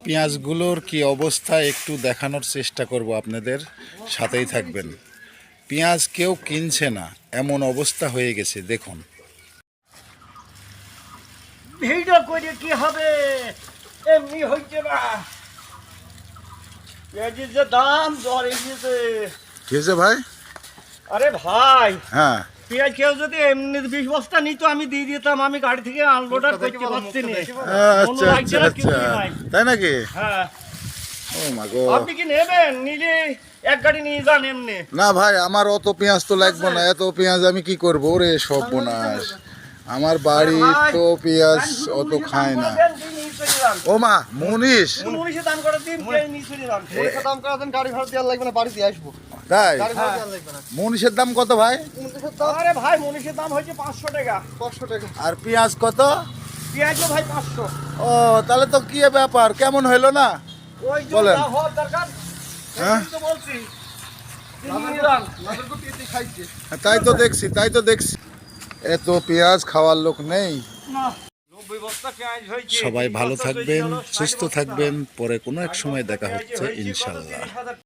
পেঁয়াজগুলোর কি অবস্থা একটু দেখানোর চেষ্টা করব, আপনাদের সাথেই থাকবেন। পেঁয়াজ কেউ কিনছে না, এমন অবস্থা হয়ে গেছে দেখুন। ভিডিও করে কি হবে, এমনি হইছে না। পেঁয়াজের যে দাম জ্বর এসেছে। কি হয়েছে ভাই? আরে ভাই, হ্যাঁ, পেঁয়াজ কেউ যদি এমনি 20 বস্তা নিত আমি দিয়ে দিতাম, আমি গাড়ি থেকে আনলোডার করতে পারছি না। আচ্ছা আচ্ছা আচ্ছা, তাই নাকি? হ্যাঁ, ও মা গো। আপনি কি নেবেন? নিলে এক গাড়ি নিয়ে যান এমনি। না ভাই, আমার অত পেঁয়াজ তো লাগবে না, এত পেঁয়াজ আমি কি করবো রে, সব বোনাস। আমার বাড়ি তো পেঁয়াজ অত খায় না। ও মা, মুনিশ দাম করে দিন, নিয়ে চলে যান। দাম করা দেন, গাড়ি ভাড়া দেওয়ার লাগবে না, বাড়ি দিয়ে আসবো। তাই? গাড়ি ভাড়া দেওয়ার লাগবে না। মুনিশের দাম কত ভাই? আরে ভাই, মনীষের দাম হয়েছে 500 টাকা। 500 টাকা। আর পেঁয়াজ কত? পেঁয়াজও ভাই 500। ও তাহলে তো কি ব্যাপার, কেমন হইলো না? ওই যে বলেন। যা হওয়ার দরকার, হ্যাঁ? এই তো বলছি। নিয়ে যান। আমাদেরকে পেঁয়াজ খাইছে। তাই তো দেখছি এত পেঁয়াজ খাওয়ার লোক নেই। না, 90 বস্তা পেঁয়াজ হয়েছে। সবাই ভালো 30 বস্তা থাকবেন, তৈরি হলো, 60 সুস্থ বস্তা। থাকবেন, পরে কোনো এক সময় দেখা পেঁয়াজ হচ্ছে হয়েছে কত? ইনশাল্লাহ। 30,000